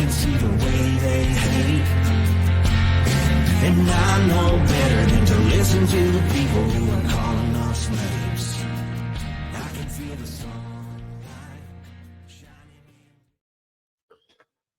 can see the way they hate. And I know better than to listen to the people who are calling us names. I can feel the sunlight shining.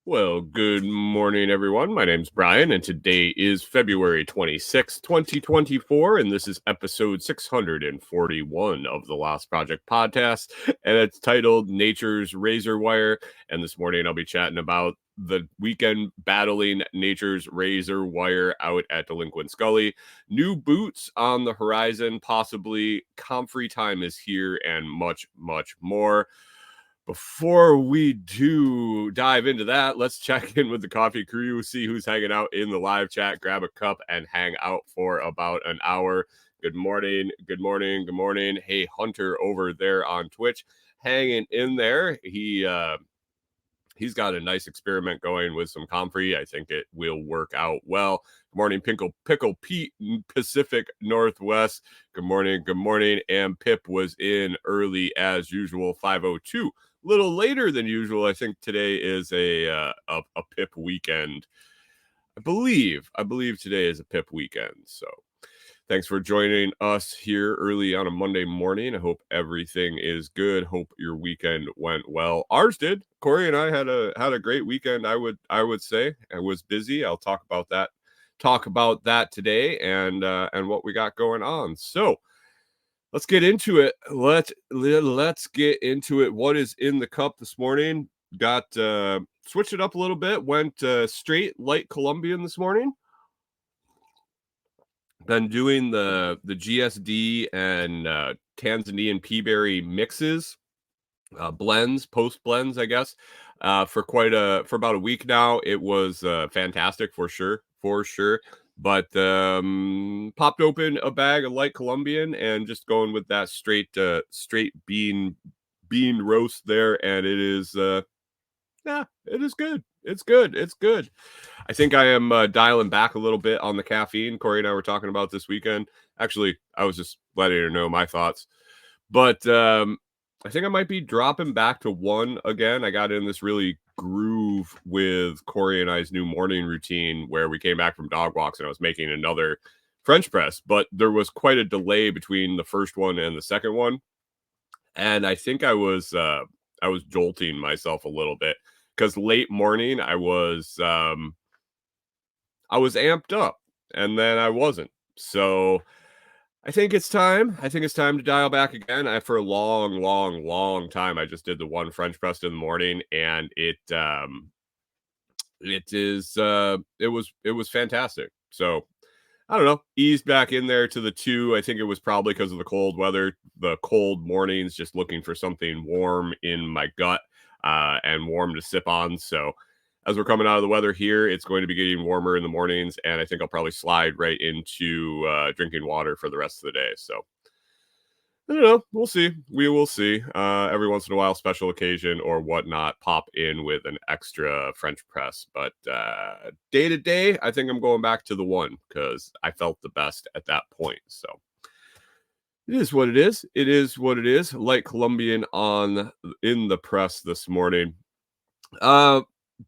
Well, good morning, everyone. My name's Brian, and today is February 26, 2024, and this is episode 641 of the Lost Project podcast, and it's titled Nature's Razor Wire, and this morning I'll be chatting about the weekend battling Nature's Razor Wire out at Delinquent Scully. New boots on the horizon, possibly. Comfrey time is here, and much, much more. Before we do dive into that, let's check in with the coffee crew, see who's hanging out in the live chat, grab a cup, and hang out for about an hour. Good morning, good morning, good morning. Hey, Hunter over there on Twitch, hanging in there. He's got a nice experiment going with some comfrey. I think it will work out well. Good morning, Pickle Pete, Pacific Northwest. Good morning, good morning. And Pip was in early as usual, 5:02. Little later than usual. I think today is a Pip weekend. I believe today is a Pip weekend. So thanks for joining us here early on a Monday morning. I hope everything is good. Hope your weekend went well. Ours did. Corey and I had a great weekend. I would say I was busy. I'll talk about that today and what we got going on. So let's get into it. Let's get into it. What is in the cup this morning? Got switched it up a little bit. Went straight light Colombian this morning. Been doing the GSD and Tanzanian peaberry mixes, post blends, I guess, for about a week now. It was fantastic for sure. But popped open a bag of light Colombian and just going with that straight bean roast there, and it is it is good. It's good. I think I am dialing back a little bit on the caffeine. Corey and I were talking about this weekend. Actually, I was just letting her know my thoughts. But I think I might be dropping back to 1 again. I got in this really groove with Corey and I's new morning routine where we came back from dog walks and I was making another French press. But there was quite a delay between the first one and the second one. And I think I was jolting myself a little bit. Because late morning, I was amped up, and then I wasn't. So I think it's time. To dial back again. For a long time, I just did the one French press in the morning, and it was fantastic. So I don't know, eased back in there to the 2. I think it was probably because of the cold weather, the cold mornings, just looking for something warm in my gut. And warm to sip on. So as we're coming out of the weather here, it's going to be getting warmer in the mornings, and I think I'll probably slide right into drinking water for the rest of the day. So I don't know. We'll see. We will see. Every once in a while, special occasion or whatnot, pop in with an extra French press. But day to day, I think I'm going back to the 1 because I felt the best at that point. So it is what it is. It is what it is. Light Colombian in the press this morning.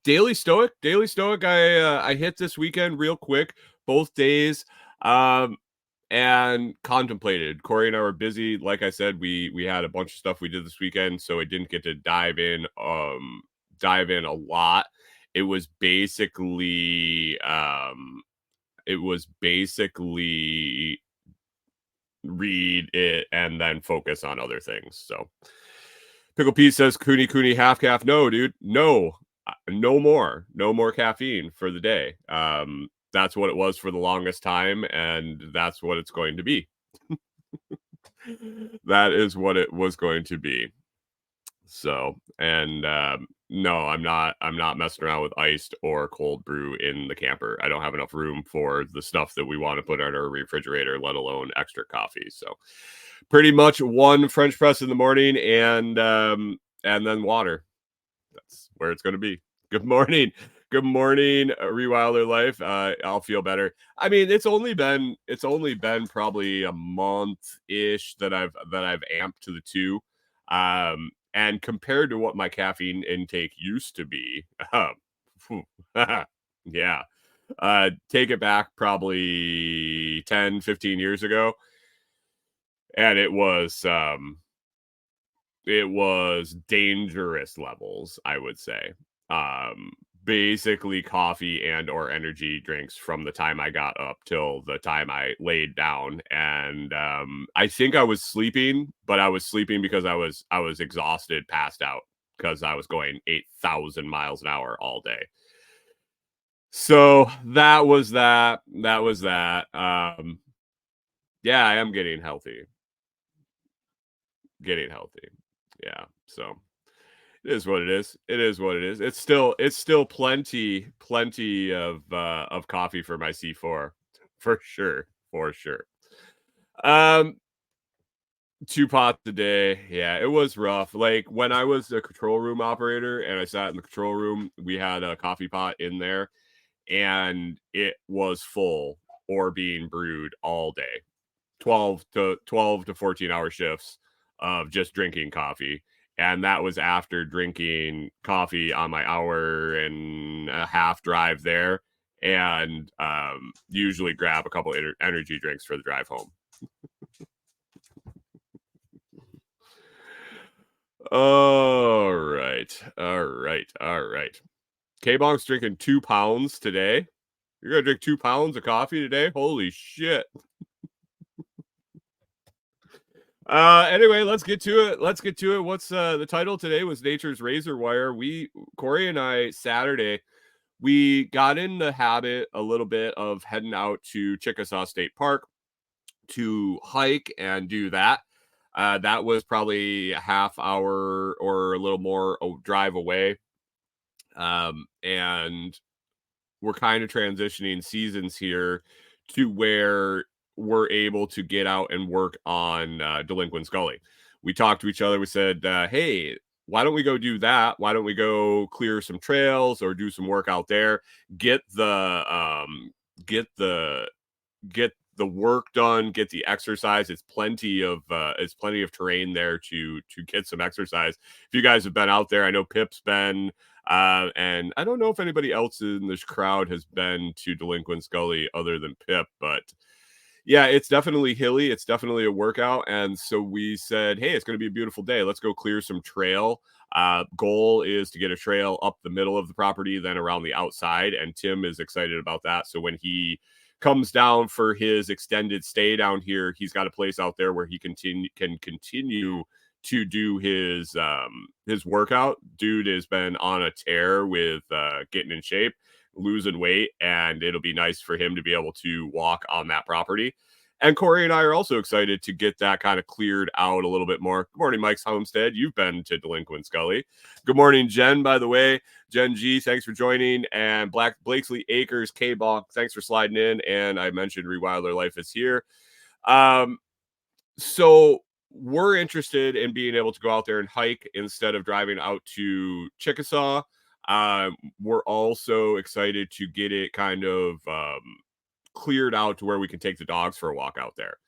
Daily Stoic. I hit this weekend real quick, both days, and contemplated. Corey and I were busy. Like I said, we had a bunch of stuff we did this weekend, so I didn't get to dive in a lot. It was basically read it and then focus on other things. So Pickle Pete says Cooney half calf. No, dude, no more caffeine for the day. That's what it was for the longest time, and that's what it's going to be. That is what it was going to be. So, and no, I'm not messing around with iced or cold brew in the camper. I don't have enough room for the stuff that we want to put on our refrigerator, let alone extra coffee. So pretty much 1 French press in the morning and then water. That's where it's going to be. Good morning, Rewilder Life. I'll feel better. I mean, it's only been probably a month-ish that I've amped to the 2. And compared to what my caffeine intake used to be, Yeah. Take it back probably 10, 15 years ago, and it was dangerous levels, I would say. Um, Basically coffee and or energy drinks from the time I got up till the time I laid down. And I think I was sleeping, but I was sleeping because I was exhausted, passed out because I was going 8,000 miles an hour all day. So that was that. That was that. Yeah, I am getting healthy. Getting healthy. Yeah. So it is what it is. It is what it is. It's still plenty of coffee for my C4 for sure, for sure. Um 2 pots a day. Yeah, it was rough. Like when I was a control room operator and I sat in the control room, we had a coffee pot in there and it was full or being brewed all day. 12 to 14-hour shifts of just drinking coffee. And that was after drinking coffee on my hour and a half drive there, and usually grab a couple energy drinks for the drive home. All right. All right. All right. K-Bonk's drinking 2 pounds today. You're going to drink 2 pounds of coffee today? Holy shit. Anyway, let's get to it. Let's get to it. What's the title today was Nature's Razor Wire. Corey and I Saturday, we got in the habit a little bit of heading out to Chickasaw State Park to hike and do that. That was probably a half hour or a little more drive away. And we're kind of transitioning seasons here to where we're able to get out and work on Delinquent Scully. We talked to each other. We said, hey, why don't we go do that? Why don't we go clear some trails or do some work out there? Get the get the get the work done, get the exercise. It's plenty of terrain there to get some exercise. If you guys have been out there, I know Pip's been, and I don't know if anybody else in this crowd has been to Delinquent Scully other than Pip, but yeah, it's definitely hilly. It's definitely a workout. And so we said, hey, it's going to be a beautiful day. Let's go clear some trail. Goal is to get a trail up the middle of the property, then around the outside. And Tim is excited about that. So when he comes down for his extended stay down here, he's got a place out there where he can continue to do his workout. Dude has been on a tear with getting in shape, losing weight, and it'll be nice for him to be able to walk on that property. And Corey and I are also excited to get that kind of cleared out a little bit more. Good morning, Mike's Homestead. You've been to Delinquent Scully. Good morning, Jen, by the way. Jen G, thanks for joining. And Blakesley Acres, K-Bonk, thanks for sliding in. And I mentioned Rewilder Life is here. So we're interested in being able to go out there and hike instead of driving out to Chickasaw. We're also excited to get it kind of cleared out to where we can take the dogs for a walk out there.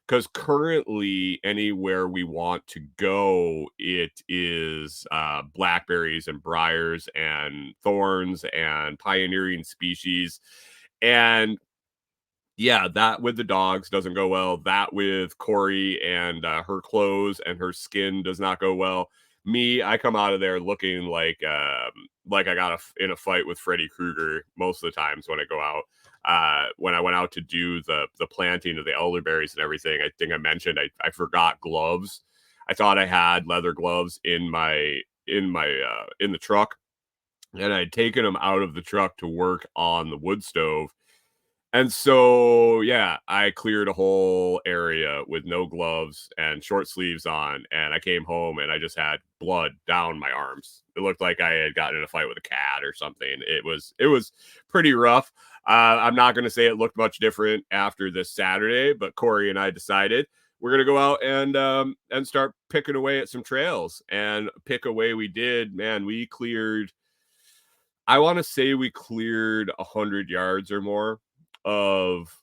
Because currently, anywhere we want to go, it is blackberries and briars and thorns and pioneering species. And yeah, that with the dogs doesn't go well. That with Corey and her clothes and her skin does not go well. Me, I come out of there looking like I got in a fight with Freddy Krueger most of the times when I go out. When I went out to do the planting of the elderberries and everything, I think I mentioned I forgot gloves. I thought I had leather gloves in the truck, and I'd taken them out of the truck to work on the wood stove. And so, yeah, I cleared a whole area with no gloves and short sleeves on. And I came home and I just had blood down my arms. It looked like I had gotten in a fight with a cat or something. It was pretty rough. I'm not going to say it looked much different after this Saturday, but Corey and I decided we're going to go out and start picking away at some trails, and pick away we did. Man, we cleared, I want to say we cleared 100 yards or more of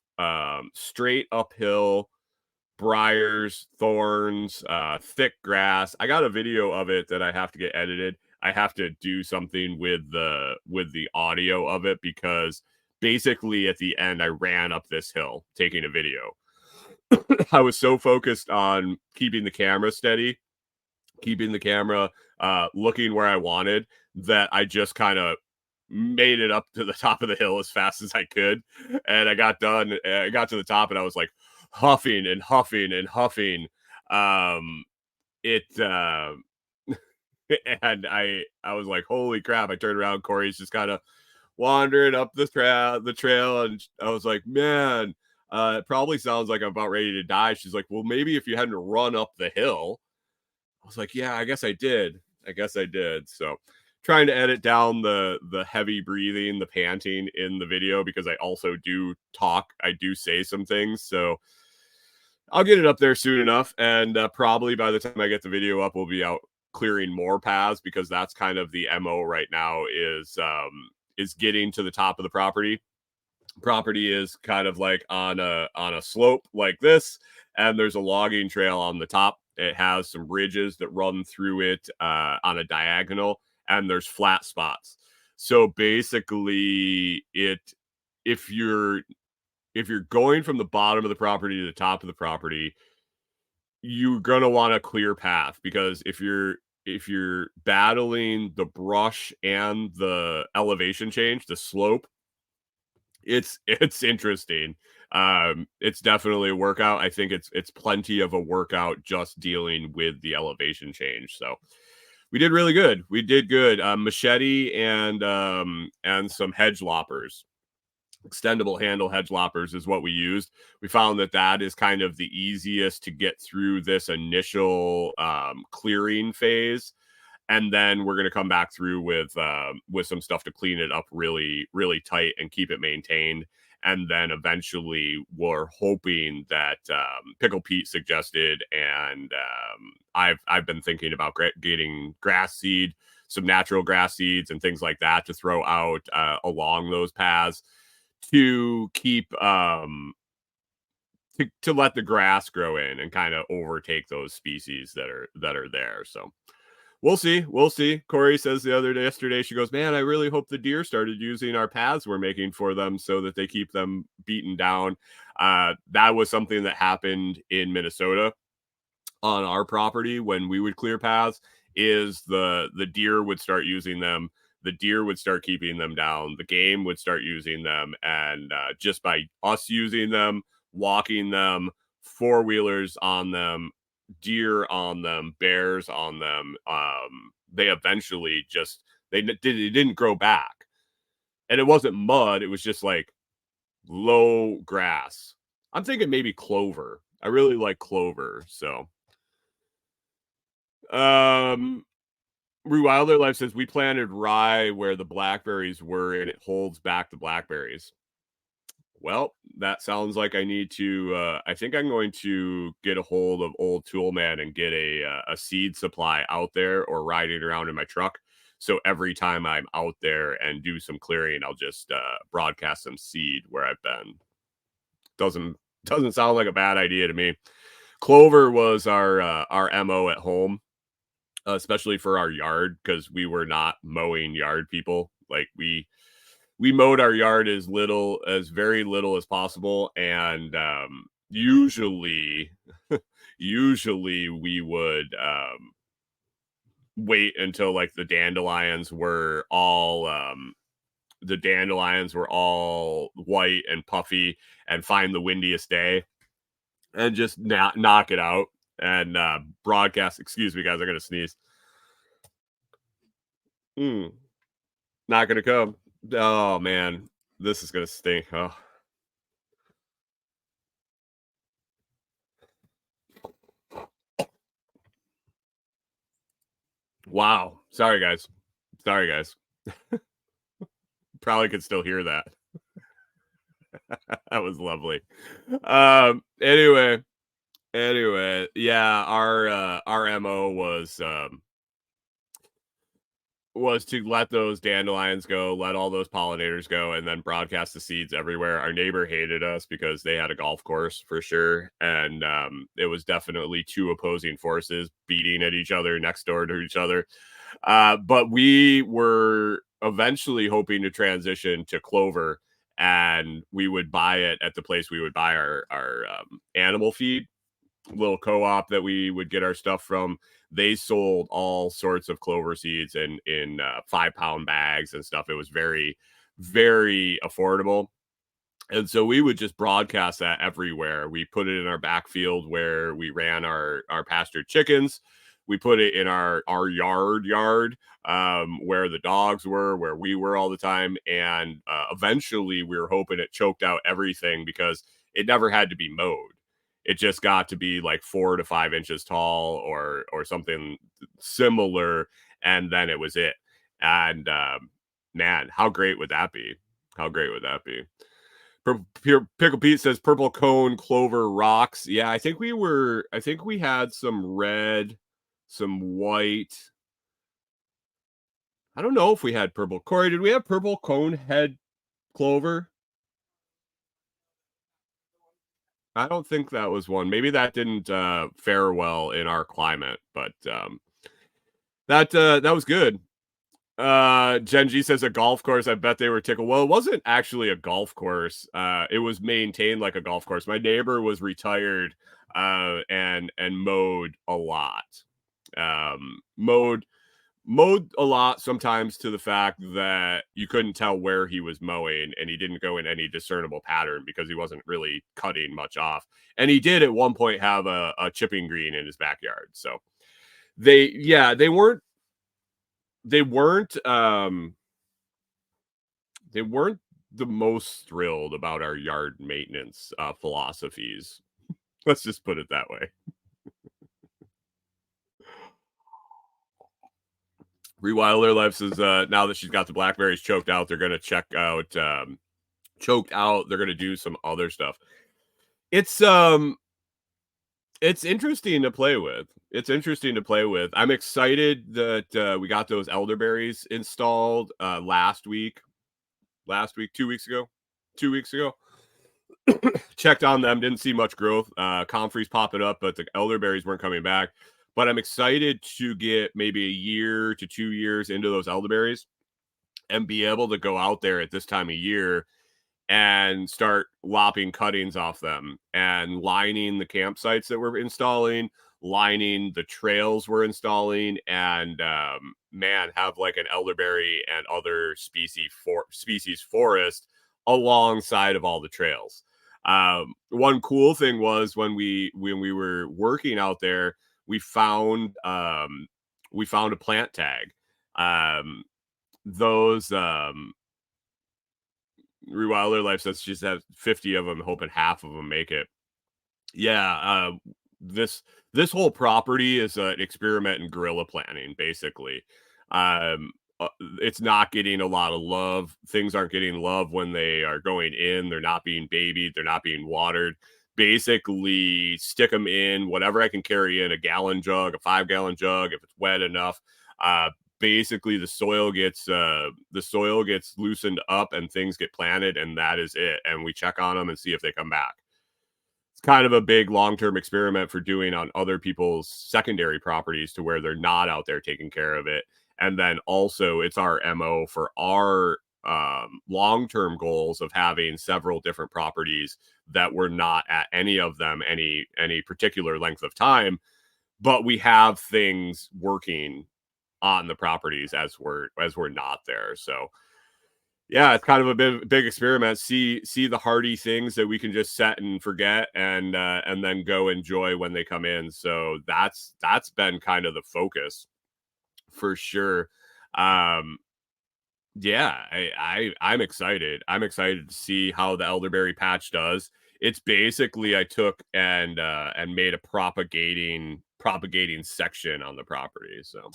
straight uphill briars, thorns, thick grass. I got a video of it that I have to get edited. have to do something with the audio of it, because basically at the end I ran up this hill taking a video. I was so focused on keeping the camera steady, keeping the camera looking where I wanted, that I just kind of made it up to the top of the hill as fast as I could. And I got done. I got to the top and I was like huffing and huffing and huffing. Um, it and I was like, holy crap! I turned around. Corey's just kind of wandering up the trail, and I was like, man, it probably sounds like I'm about ready to die. She's like, well, maybe if you hadn't run up the hill. I was like, yeah, I guess I did. So trying to edit down the heavy breathing, the panting in the video, because I also do talk. I do say some things. So I'll get it up there soon enough. And probably by the time I get the video up, we'll be out clearing more paths, because that's kind of the MO right now, is getting to the top of the property. Property is kind of like on a slope like this, and there's a logging trail on the top. It has some ridges that run through it on a diagonal, and there's flat spots. So basically, if you're going from the bottom of the property to the top of the property, you're gonna want a clear path, because if you're battling the brush and the elevation change, the slope, it's interesting. It's definitely a workout. I think it's plenty of a workout just dealing with the elevation change. So we did really good. We did good. Machete and some hedge loppers. Extendable handle hedge loppers is what we used. We found that is kind of the easiest to get through this initial clearing phase. And then we're going to come back through with some stuff to clean it up really, really tight and keep it maintained. And then eventually we're hoping that Pickle Pete suggested, and I've been thinking about getting grass seed, some natural grass seeds and things like that to throw out along those paths to keep to let the grass grow in and kind of overtake those species that are there. So we'll see. Corey says yesterday, she goes, man, I really hope the deer started using our paths we're making for them so that they keep them beaten down. That was something that happened in Minnesota on our property when we would clear paths, is the deer would start using them. The deer would start keeping them down. The game would start using them. And just by us using them, walking them, four-wheelers on them, deer on them, bears on them, they eventually just they didn't grow back. And it wasn't mud, it was just like low grass. I'm thinking maybe clover. I really like clover. So Wilder Life says we planted rye where the blackberries were, and it holds back the blackberries. Well, that sounds like I need to. I think I'm going to get a hold of Old Toolman and get a seed supply out there, or riding around in my truck. So every time I'm out there and do some clearing, I'll just broadcast some seed where I've been. Doesn't sound like a bad idea to me. Clover was our MO at home, especially for our yard, because we were not mowing yard people. Like we mowed our yard as very little as possible, and usually we would wait until like the dandelions were all white and puffy, and find the windiest day and just knock it out and broadcast. Excuse me, guys, I'm gonna sneeze. Not gonna come. Oh man, this is gonna stink. Oh. Wow. Sorry guys. Probably could still hear that. That was lovely. Anyway, yeah, our MO was to let those dandelions go, let all those pollinators go, and then broadcast the seeds everywhere. Our neighbor hated us because they had a golf course for sure. And it was definitely two opposing forces beating at each other next door to each other. But we were eventually hoping to transition to clover, and we would buy it at the place we would buy our animal feed, little co-op that we would get our stuff from. They sold all sorts of clover seeds in 5-pound bags and stuff. It was very, very affordable. And so we would just broadcast that everywhere. We put it in our backfield where we ran our pastured chickens. We put it in our yard where the dogs were, where we were all the time. And eventually we were hoping it choked out everything because it never had to be mowed. It just got to be like 4 to 5 inches tall or something similar, and then it was it. And man, how great would that be? How great would that be? Pickle Pete says purple cone clover rocks. Yeah, I think we had some red, some white. I don't know if we had purple. Corey, did we have purple cone head clover? I don't think that was one. Maybe that didn't fare well in our climate, but that was good. Gen G says a golf course. I bet they were tickled. Well, it wasn't actually a golf course. It was maintained like a golf course. My neighbor was retired and mowed a lot. Mowed a lot, sometimes to the fact that you couldn't tell where he was mowing, and he didn't go in any discernible pattern because he wasn't really cutting much off. And he did at one point have a chipping green in his backyard. So they weren't they weren't the most thrilled about our yard maintenance philosophies. Let's just put it that way. Rewild Their Life says now that she's got the blackberries choked out, they're gonna check out choked out. They're gonna do some other stuff. It's interesting to play with. It's interesting to play with. I'm excited that we got those elderberries installed last week, 2 weeks ago. 2 weeks ago. Checked on them, didn't see much growth. Comfrey's popping up, but the elderberries weren't coming back. But I'm excited to get maybe a year to 2 years into those elderberries and be able to go out there at this time of year and start lopping cuttings off them and lining the campsites that we're installing, lining the trails we're installing, and man, have like an elderberry and other species forest alongside of all the trails. One cool thing was when we were working out there, we found a plant tag. Those Rewild Their Life says she's had 50 of them, hoping half of them make it. Yeah, this whole property is an experiment in guerrilla planning, basically. It's not getting a lot of love. Things aren't getting love when they are going in. They're not being babied. They're not being watered. Basically, stick them in whatever I can carry in, a gallon jug, a 5-gallon jug, if it's wet enough. Basically the soil gets loosened up and things get planted, and that is it. And we check on them and see if they come back. It's kind of a big long-term experiment for doing on other people's secondary properties to where they're not out there taking care of it. And then also it's our MO for our long-term goals of having several different properties that we're not at any of them any particular length of time, but we have things working on the properties as we're not there. So yeah, it's kind of a big experiment. See the hardy things that we can just set and forget, and then go enjoy when they come in. So that's been kind of the focus for sure. Yeah, I'm excited. I'm excited to see how the elderberry patch does. It's basically I took and made a propagating section on the property. So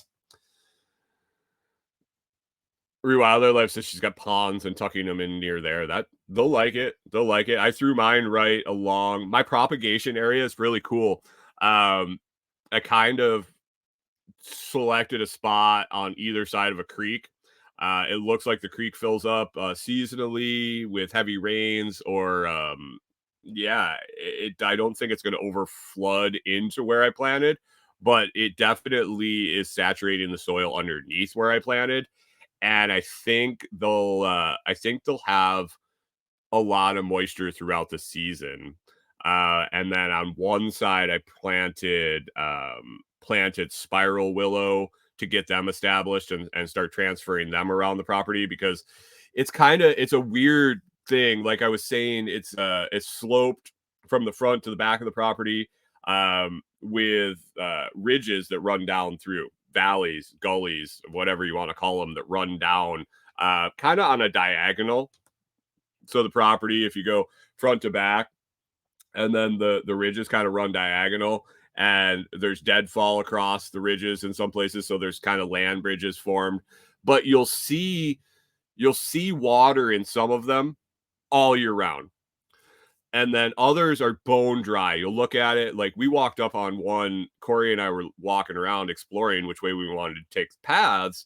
Rewild Their Life says she's got ponds and tucking them in near there. That they'll like it. They'll like it. I threw mine right along. My propagation area is really cool. I kind of selected a spot on either side of a creek. It looks like the creek fills up seasonally with heavy rains, or I don't think it's going to over flood into where I planted, but it definitely is saturating the soil underneath where I planted. And I think they'll have a lot of moisture throughout the season. And then on one side, I planted spiral willow to get them established and start transferring them around the property, because it's a weird thing. Like I was saying, it's sloped from the front to the back of the property, with ridges that run down through valleys, gullies, whatever you want to call them, that run down kind of on a diagonal. So the property, if you go front to back, and then the ridges kind of run diagonal, and there's deadfall across the ridges in some places, so there's kind of land bridges formed. But you'll see water in some of them all year round, and then others are bone dry. You'll look at it, like we walked up on one. Corey and I were walking around exploring which way we wanted to take paths,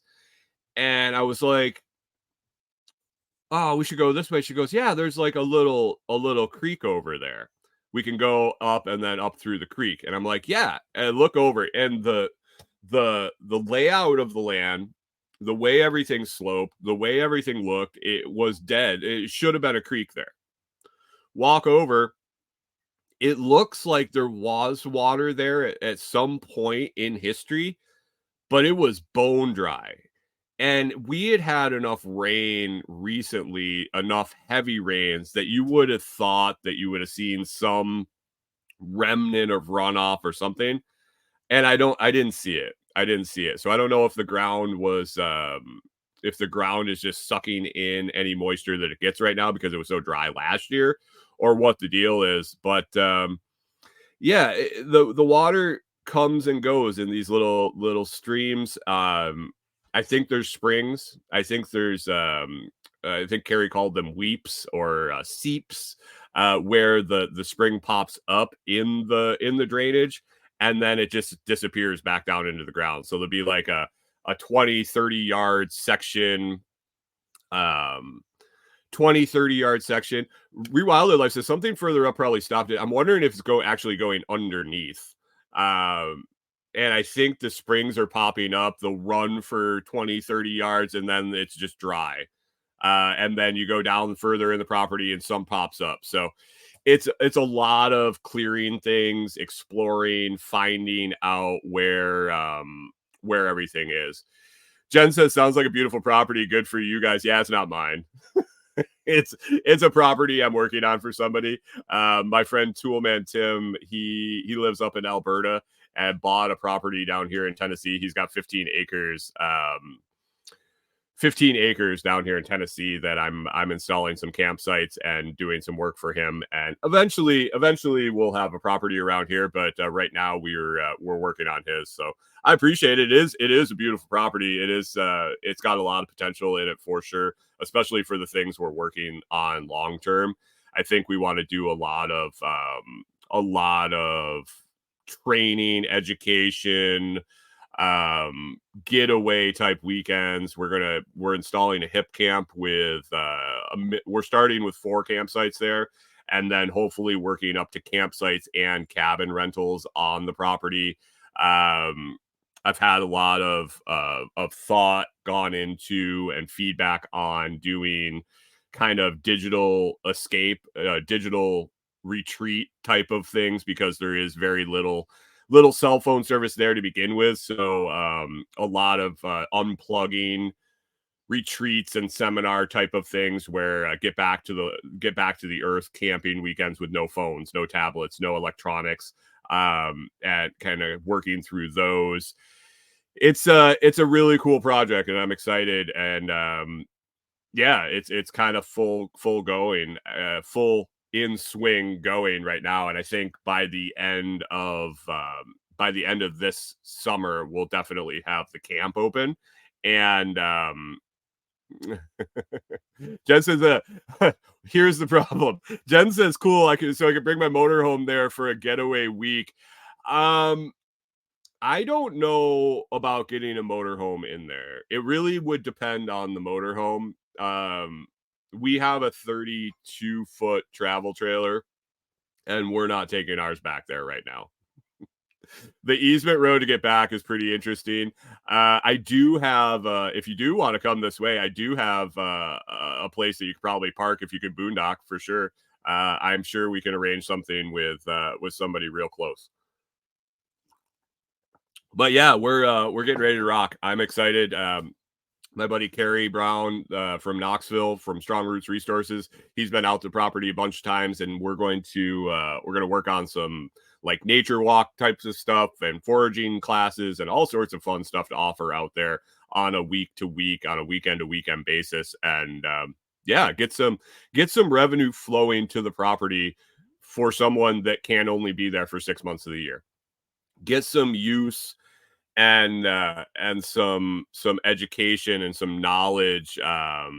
and I was like, oh, we should go this way. She goes, yeah, there's like a little creek over there. We can go up and then up through the creek. And I'm like, yeah. And look over, and the layout of the land, the way everything sloped, the way everything looked, it was dead. It should have been a creek there. Walk over. It looks like there was water there at some point in history, but it was bone dry. And we had enough rain recently, enough heavy rains, that you would have thought that you would have seen some remnant of runoff or something. And I didn't see it. I didn't see it. So I don't know if the ground is just sucking in any moisture that it gets right now because it was so dry last year, or what the deal is. But yeah, the water comes and goes in these little streams. I think there's springs. I think Carrie called them weeps or seeps, where the spring pops up in the drainage, and then it just disappears back down into the ground. So there'll be like a 20-30 yard section, um 20-30 yard section. Rewilded Life says something further up probably stopped it. I'm wondering if it's actually going underneath. And I think the springs are popping up. They'll run for 20-30 yards, and then it's just dry. And then you go down further in the property and some pops up. So it's a lot of clearing things, exploring, finding out where everything is. Jen says, sounds like a beautiful property. Good for you guys. Yeah, it's not mine. It's a property I'm working on for somebody. My friend Toolman Tim, he lives up in Alberta and bought a property down here in Tennessee. He's got 15 acres. 15 acres down here in Tennessee that I'm installing some campsites and doing some work for him. And eventually we'll have a property around here. But right now we're working on his. So I appreciate it. It is a beautiful property. It's got a lot of potential in it for sure, especially for the things we're working on long term. I think we want to do a lot of training, education, getaway type weekends. We're installing a hip camp with we're starting with 4 campsites there, and then hopefully working up to campsites and cabin rentals on the property. I've had a lot of thought gone into and feedback on doing kind of digital escape, digital retreat type of things, because there is very little cell phone service there to begin with. So a lot of unplugging retreats and seminar type of things where get back to the earth camping weekends with no phones, no tablets, no electronics, and kind of working through those. It's a really cool project, and I'm excited. And yeah, it's kind of full going, full in swing going right now. And I think by the end of this summer, we'll definitely have the camp open. And Jen says, here's the problem. Jen says, cool, I can bring my motorhome there for a getaway week. I don't know about getting a motorhome in there. It really would depend on the motorhome. We have a 32-foot travel trailer, and we're not taking ours back there right now. The easement road to get back is pretty interesting. I do have, if you do want to come this way, I do have a place that you could probably park if you could boondock for sure. I'm sure we can arrange something with somebody real close. But yeah, we're getting ready to rock. I'm excited. My buddy Kerry Brown from Knoxville from Strong Roots Resources. He's been out to property a bunch of times, and we're going to work on some like nature walk types of stuff and foraging classes and all sorts of fun stuff to offer out there on a week to week, on a weekend to weekend basis, and yeah, get some revenue flowing to the property for someone that can only be there for 6 months of the year. Get some use and some education and some knowledge uh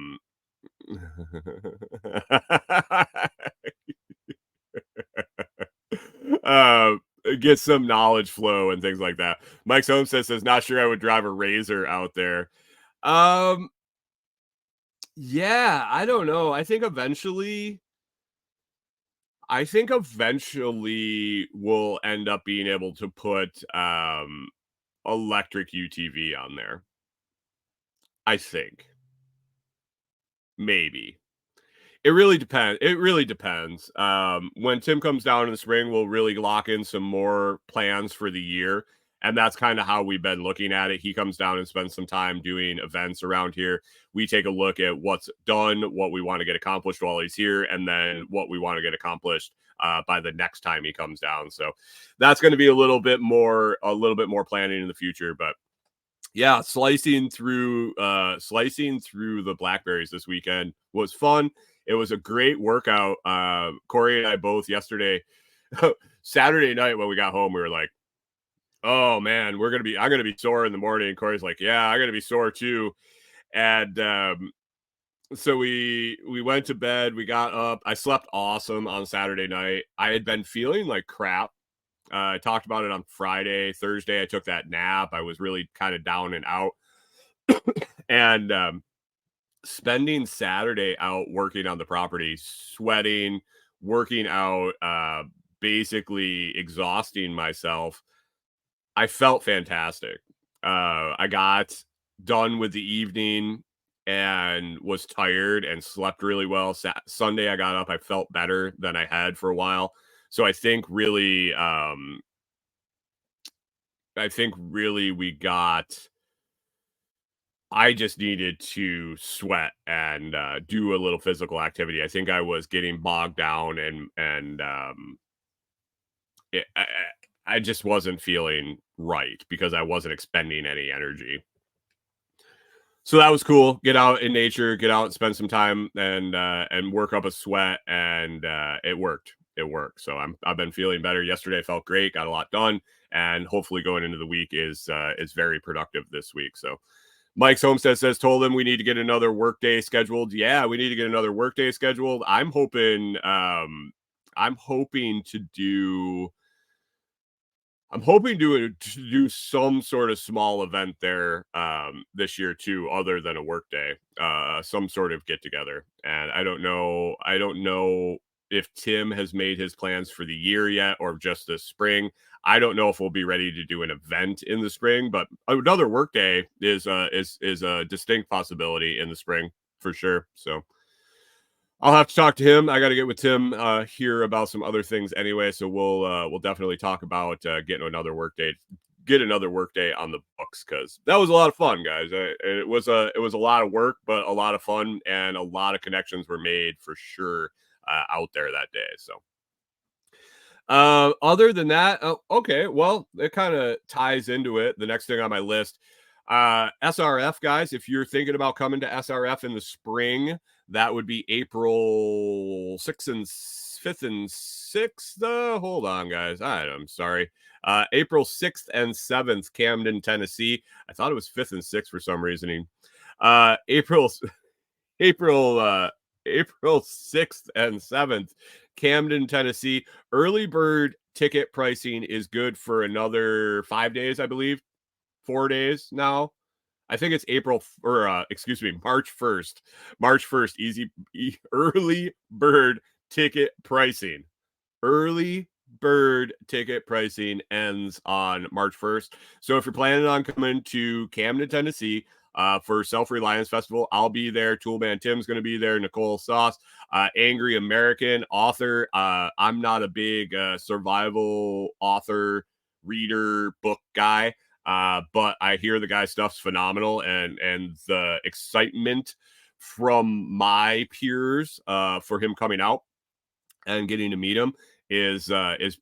get some knowledge flow and things like that. Mike's Homestead says not sure I would drive a razor out there. um yeah, I don't know. I think eventually we'll end up being able to put electric UTV on there. I think maybe. It really depends. It really depends. When Tim comes down in the spring, we'll really lock in some more plans for the year. And that's kind of how we've been looking at it. He comes down and spends some time doing events around here. We take a look at what's done, what we want to get accomplished while he's here, and then what we want to get accomplished by the next time he comes down. So that's going to be a little bit more planning in the future. But yeah, slicing through the blackberries this weekend was fun. It was a great workout. Corey and I both yesterday, Saturday night when we got home, we were like, "Oh man, I'm gonna be sore in the morning." And Corey's like, "Yeah, I'm gonna be sore too." And so we went to bed. We got up. I slept awesome on Saturday night. I had been feeling like crap. I talked about it on Friday. Thursday, I took that nap. I was really kind of down and out. And spending Saturday out working on the property, sweating, working out, basically exhausting myself, I felt fantastic. I got done with the evening and was tired and slept really well. Sunday, I got up, I felt better than I had for a while. So I think really we got I just needed to sweat and do a little physical activity. I think I was getting bogged down and I just wasn't feeling right because I wasn't expending any energy. So that was cool. Get out in nature, get out and spend some time and work up a sweat, and it worked. It worked. So I've been feeling better. Yesterday I felt great, got a lot done, and hopefully going into the week is very productive this week. So Mike's Homestead says, told him we need to get another workday scheduled. Yeah, we need to get another workday scheduled. I'm hoping to do some sort of small event there this year too, other than a workday, some sort of get together. And I don't know if Tim has made his plans for the year yet or just this spring. I don't know if we'll be ready to do an event in the spring, but another workday is a distinct possibility in the spring for sure. So I'll have to talk to him. I got to get with Tim here about some other things anyway. So we'll definitely talk about get another workday on the books, because that was a lot of fun, guys. It was a lot of work, but a lot of fun, and a lot of connections were made for sure out there that day. So other than that, okay, well, it kind of ties into it. The next thing on my list, SRF, guys, if you're thinking about coming to SRF in the spring, that would be April 6th and 5th and 6th. Hold on, guys. I'm sorry. April 6th and 7th, Camden, Tennessee. I thought it was 5th and 6th for some reasoning. April April 6th and 7th, Camden, Tennessee. Early bird ticket pricing is good for another 5 days, I believe. 4 days now. I think it's March 1st. March 1st, early bird ticket pricing. Early bird ticket pricing ends on March 1st. So if you're planning on coming to Camden, Tennessee, for Self-Reliance Festival, I'll be there. Toolman Tim's going to be there. Nicole Sauce, Angry American author. I'm not a big survival author, reader, book guy, but I hear the guy's stuff's phenomenal, and the excitement from my peers for him coming out and getting to meet him is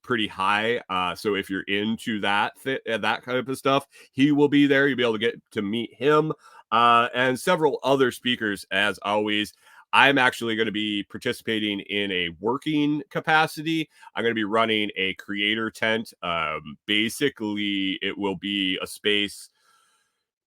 pretty high. So if you're into that kind of stuff, he will be there. You'll be able to get to meet him and several other speakers. As always, I'm actually going to be participating in a working capacity. I'm going to be running a creator tent. Basically, it will be a space.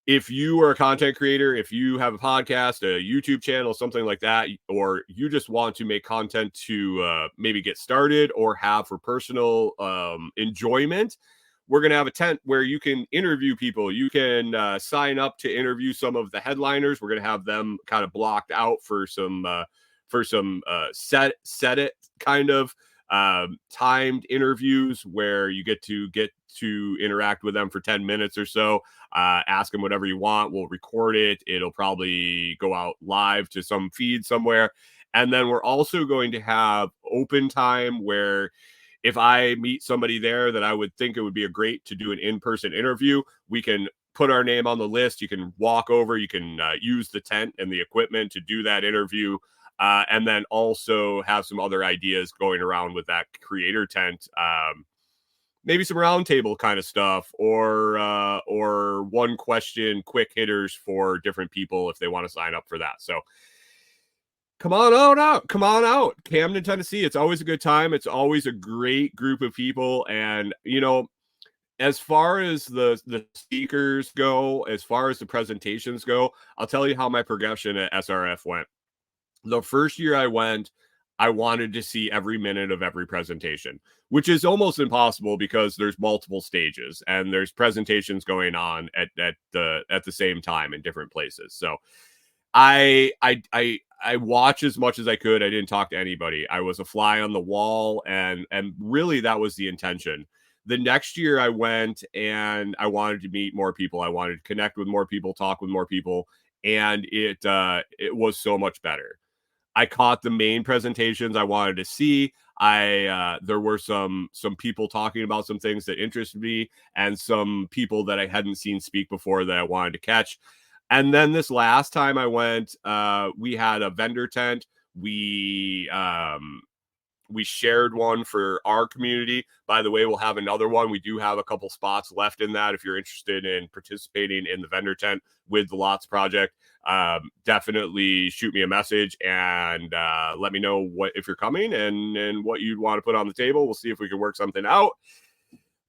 If you are a content creator, if you have a podcast, a YouTube channel, something like that, or you just want to make content to maybe get started or have for personal enjoyment, we're going to have a tent where you can interview people. You can sign up to interview some of the headliners. We're going to have them kind of blocked out for some set it kind of timed interviews where you get to interact with them for 10 minutes or so. Ask them whatever you want. We'll record it. It'll probably go out live to some feed somewhere. And then we're also going to have open time where if I meet somebody there that I would think it would be a great to do an in-person interview, we can put our name on the list. You can walk over, you can use the tent and the equipment to do that interview. And then also have some other ideas going around with that creator tent. Maybe some roundtable kind of stuff, or one question quick hitters for different people if they want to sign up for that. So come on out, Camden, Tennessee. It's always a good time. It's always a great group of people. And, as far as the speakers go, as far as the presentations go, I'll tell you how my progression at SRF went. The first year I went, I wanted to see every minute of every presentation, which is almost impossible because there's multiple stages and there's presentations going on at the same time in different places. So I watched as much as I could. I didn't talk to anybody. I was a fly on the wall, and really that was the intention. The next year I went and I wanted to meet more people. I wanted to connect with more people, talk with more people, and it was so much better. I caught the main presentations I wanted to see. There were some people talking about some things that interested me, and some people that I hadn't seen speak before that I wanted to catch. And then this last time I went, we had a vendor tent. We shared one for our community. By the way, we'll have another one. We do have a couple spots left in that. If you're interested in participating in the vendor tent with the Lots Project, definitely shoot me a message and let me know if you're coming and what you'd want to put on the table. We'll see if we can work something out.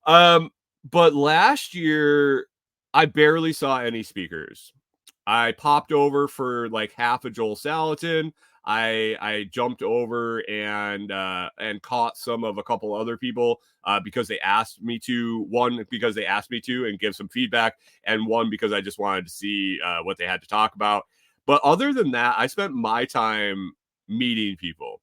But last year, I barely saw any speakers. I popped over for like half of Joel Salatin. I jumped over and caught some of a couple other people because they asked me to. One, because they asked me to and give some feedback, and one because I just wanted to see what they had to talk about. But other than that, I spent my time meeting people,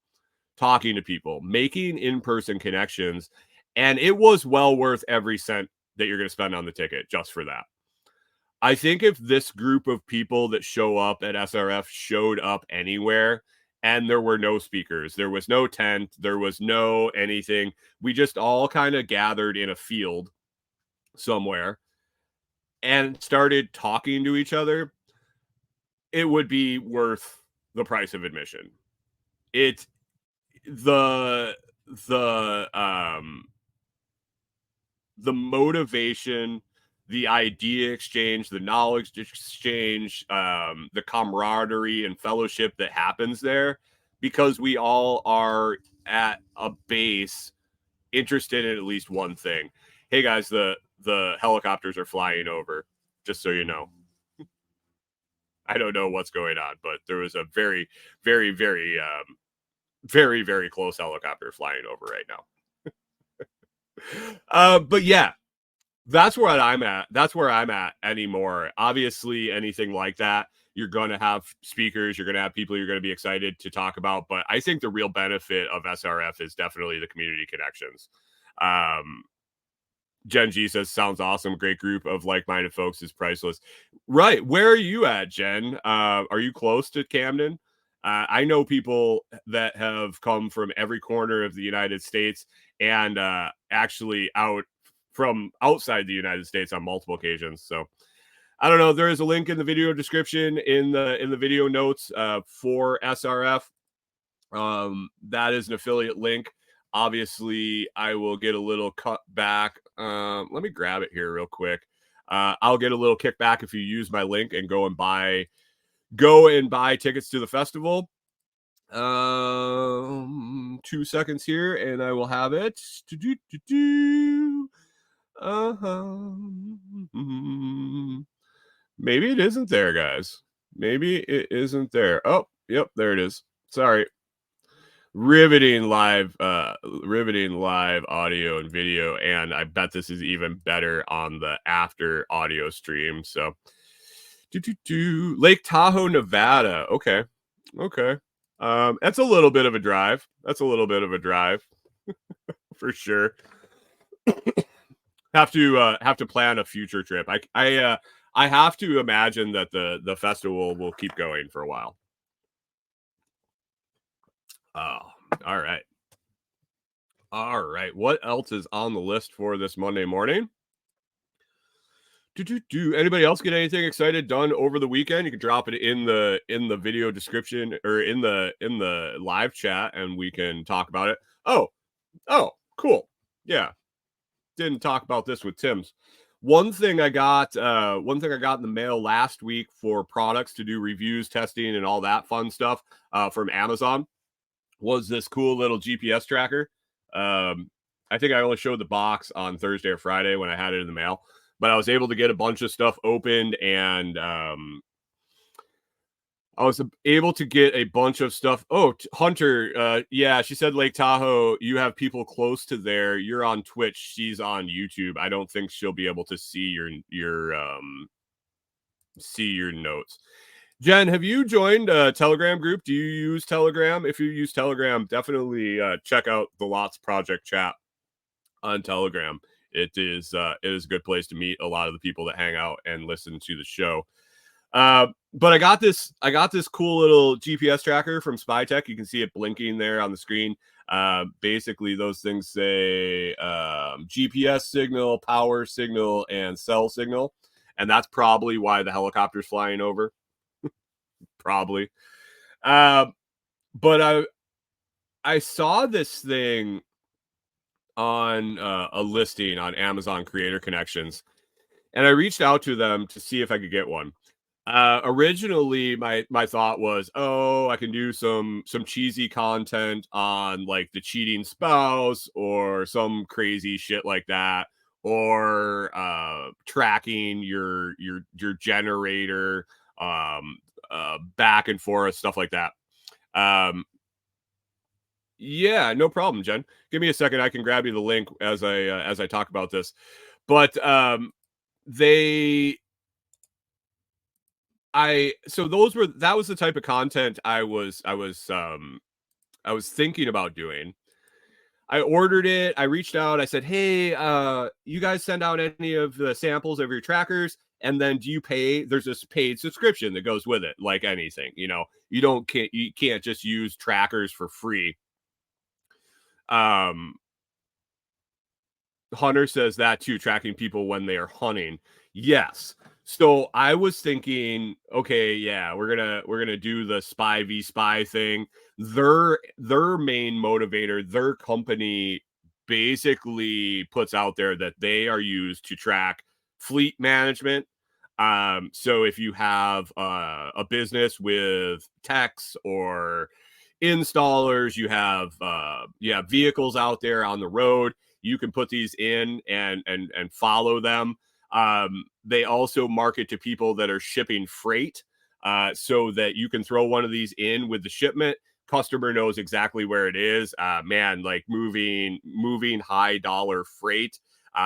talking to people, making in-person connections, and it was well worth every cent that you're going to spend on the ticket just for that. I think if this group of people that show up at SRF showed up anywhere and there were no speakers, there was no tent, there was no anything, we just all kind of gathered in a field somewhere and started talking to each other, it would be worth the price of admission. It's the motivation, the idea exchange, the knowledge exchange, the camaraderie and fellowship that happens there, because we all are at a base interested in at least one thing. Hey guys, the helicopters are flying over, just so you know. I don't know what's going on, but there was a very, very, very, very, very close helicopter flying over right now. But yeah, that's where I'm at. That's where I'm at anymore. Obviously, anything like that, you're going to have speakers, you're going to have people you're going to be excited to talk about. But I think the real benefit of SRF is definitely the community connections. Gen G says, sounds awesome. Great group of like-minded folks is priceless. Right. Where are you at, Jen? Are you close to Camden? I know people that have come from every corner of the United States and actually out from outside the United States on multiple occasions. So I don't know. There is a link in the video description in the video notes for SRF. That is an affiliate link. Obviously, I will get a little cut back. Let me grab it here real quick. I'll get a little kickback if you use my link and go and buy tickets to the festival. 2 seconds here, and I will have it. Maybe it isn't there, guys. Maybe it isn't there. Oh, yep, there it is. Sorry. Riveting live audio and video, and I bet this is even better on the after audio stream. So Lake Tahoe, Nevada. Okay. That's a little bit of a drive. For sure. have to plan a future trip. I have to imagine that the festival will keep going for a while. Oh, all right. What else is on the list for this Monday morning? Anybody else get anything excited done over the weekend? You can drop it in the video description or in the live chat, and we can talk about it. Oh, cool. Yeah, didn't talk about this with Tim's. One thing I got in the mail last week for products to do reviews, testing, and all that fun stuff from Amazon was this cool little GPS tracker. I think I only showed the box on Thursday or Friday when I had it in the mail, but I was able to get a bunch of stuff opened, and I was able to get a bunch of stuff. Oh, Hunter, yeah, she said Lake Tahoe, you have people close to there. You're on Twitch. She's on YouTube. I don't think she'll be able to see your notes. Jen, have you joined a Telegram group? Do you use Telegram? If you use Telegram, definitely check out the Lots Project chat on Telegram. It is a good place to meet a lot of the people that hang out and listen to the show. But I got this cool little GPS tracker from SpyTech. You can see it blinking there on the screen. Basically, those things say GPS signal, power signal, and cell signal. And that's probably why the helicopter's flying over. Probably. But I saw this thing on a listing on Amazon Creator Connections, and I reached out to them to see if I could get one. Originally, my thought was, I can do some cheesy content on like the cheating spouse or some crazy shit like that, or tracking your generator, back and forth, stuff like that. Yeah, no problem, Jen. Give me a second. I can grab you the link as I talk about this. But that was the type of content I was thinking about doing. I ordered it. I reached out. I said, "Hey, you guys send out any of the samples of your trackers? And then do you pay? There's this paid subscription that goes with it, like anything. You can't just use trackers for free." Hunter says that too, tracking people when they are hunting. Yes. So I was thinking, okay, yeah, we're gonna do the spy v spy thing. Their main motivator, their company basically puts out there that they are used to track fleet management. So if you have a business with techs or installers, you have vehicles out there on the road, you can put these in and follow them. They also market to people that are shipping freight, so that you can throw one of these in with the shipment. Customer knows exactly where it is. Man, like moving high dollar freight,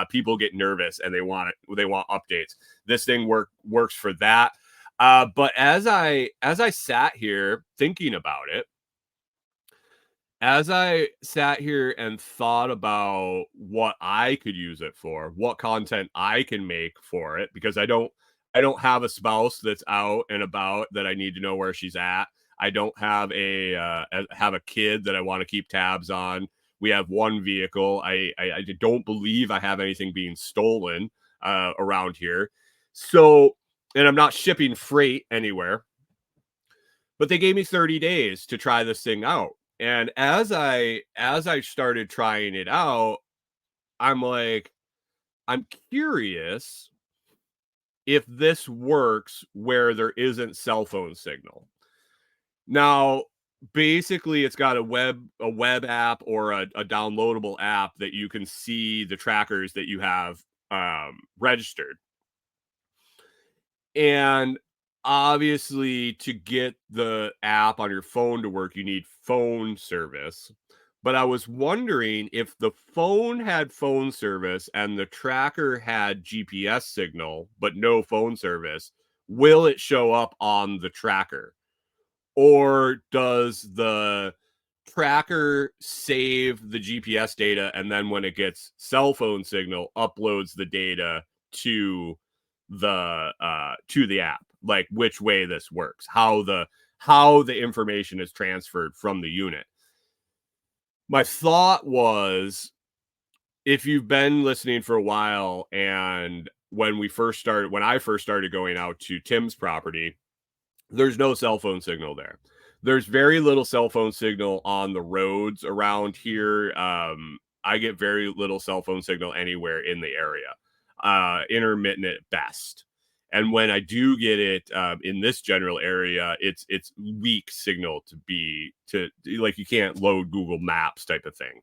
people get nervous and they want updates. This thing works for that. But as I sat here thinking about it, as I sat here and thought about what I could use it for, what content I can make for it, because I don't have a spouse that's out and about that I need to know where she's at. I don't have have a kid that I want to keep tabs on. We have one vehicle. I don't believe I have anything being stolen around here. So, and I'm not shipping freight anywhere. But they gave me 30 days to try this thing out. And as I started trying it out, I'm like, I'm curious if this works where there isn't cell phone signal. Now, basically it's got a web app or a downloadable app that you can see the trackers that you have registered. And obviously, to get the app on your phone to work, you need phone service. But I was wondering if the phone had phone service and the tracker had GPS signal, but no phone service, will it show up on the tracker? Or does the tracker save the GPS data and then when it gets cell phone signal, uploads the data to the app, like which way this works, how the information is transferred from the unit. My thought was, if you've been listening for a while, and when I first started going out to Tim's property, there's no cell phone signal there. There's very little cell phone signal on the roads around here. I get very little cell phone signal anywhere in the area, intermittent at best. And when I do get it in this general area, it's weak signal to like, you can't load Google Maps type of thing.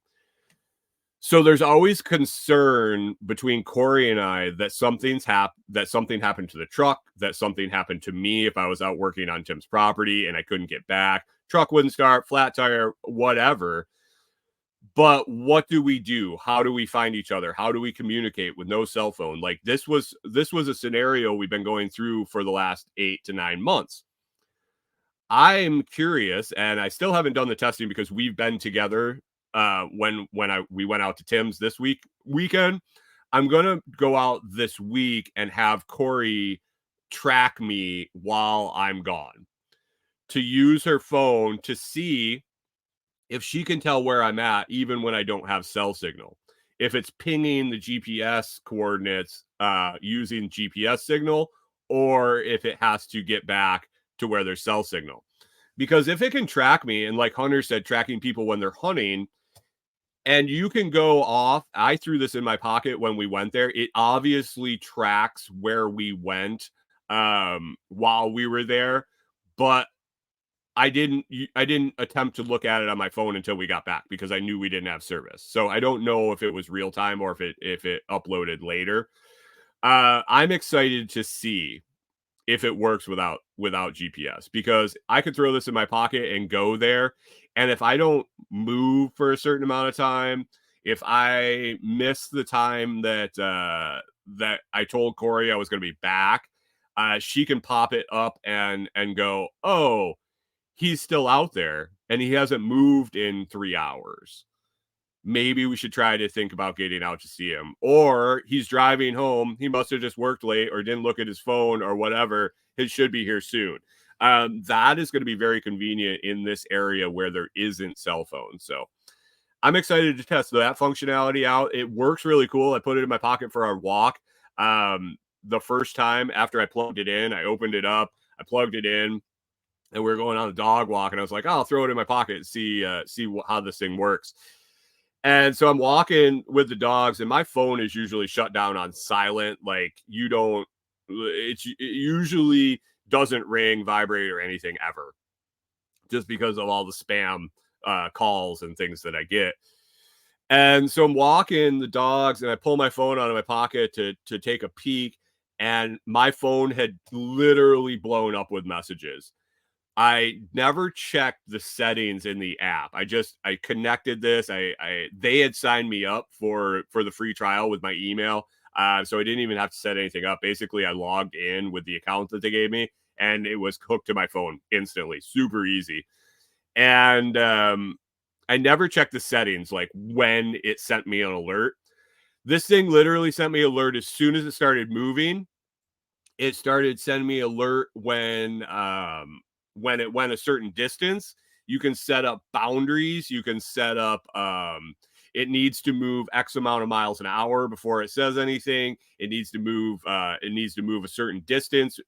So there's always concern between Corey and I that something happened to the truck, that something happened to me if I was out working on Tim's property and I couldn't get back. Truck wouldn't start, flat tire, whatever. But what do we do? How do we find each other? How do we communicate with no cell phone? Like, this was a scenario we've been going through for the last 8 to 9 months. I'm curious, and I still haven't done the testing because we've been together when we went out to Tim's this weekend. I'm gonna go out this week and have Corey track me while I'm gone, to use her phone to see if she can tell where I'm at even when I don't have cell signal. If it's pinging the GPS coordinates using GPS signal, or if it has to get back to where there's cell signal. Because if it can track me, and like Hunter said, tracking people when they're hunting, and you can go off. I threw this in my pocket when we went there. It obviously tracks where we went while we were there, but I didn't attempt to look at it on my phone until we got back because I knew we didn't have service. So I don't know if it was real time or if it uploaded later. I'm excited to see if it works without GPS, because I could throw this in my pocket and go there. And if I don't move for a certain amount of time, if I miss the time that I told Corey I was going to be back, she can pop it up and go, oh, he's still out there and he hasn't moved in 3 hours. Maybe we should try to think about getting out to see him. Or he's driving home. He must have just worked late or didn't look at his phone or whatever. He should be here soon. That is going to be very convenient in this area where there isn't cell phones. So I'm excited to test that functionality out. It works really cool. I put it in my pocket for our walk. The first time after I plugged it in, I opened it up, I plugged it in, and we were going on a dog walk. And I was like, oh, I'll throw it in my pocket and see how this thing works. And so I'm walking with the dogs, and my phone is usually shut down on silent. Like, it usually doesn't ring, vibrate, or anything ever, just because of all the spam calls and things that I get. And so I'm walking the dogs, and I pull my phone out of my pocket to take a peek, and my phone had literally blown up with messages. I never checked the settings in the app. I connected this. They had signed me up for the free trial with my email. So I didn't even have to set anything up. Basically, I logged in with the account that they gave me, and it was hooked to my phone instantly. Super easy. And I never checked the settings, like when it sent me an alert. This thing literally sent me an alert as soon as it started moving. It started sending me alert when it went a certain distance. You can set up boundaries. You can set up it needs to move X amount of miles an hour before it says anything. It needs to move a certain distance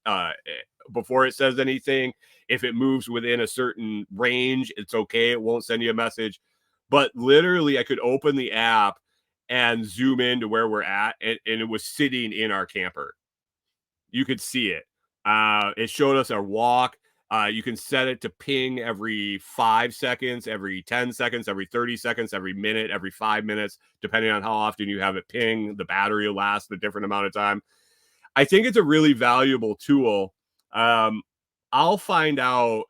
before it says anything. If it moves within a certain range, it's okay. It won't send you a message. But literally, I could open the app and zoom in to where we're at, and it was sitting in our camper. You could see it. It showed us our walk. You can set it to ping every 5 seconds, every 10 seconds, every 30 seconds, every minute, every 5 minutes, depending on how often you have it ping. The battery will last a different amount of time. I think it's a really valuable tool. I'll find out.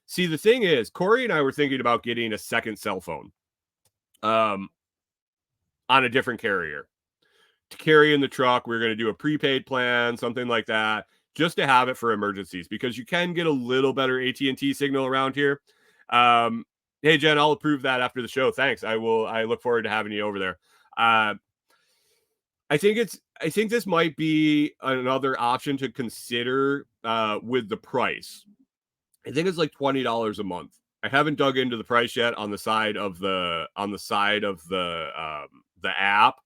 See, the thing is, Corey and I were thinking about getting a second cell phone on a different carrier to carry in the truck. We're going to do a prepaid plan, something like that, just to have it for emergencies, because you can get a little better AT&T signal around here. Hey, Jen, I'll approve that after the show. Thanks. I look forward to having you over there. I think this might be another option to consider with the price. I think it's like $20 a month. I haven't dug into the price yet on the side of the app,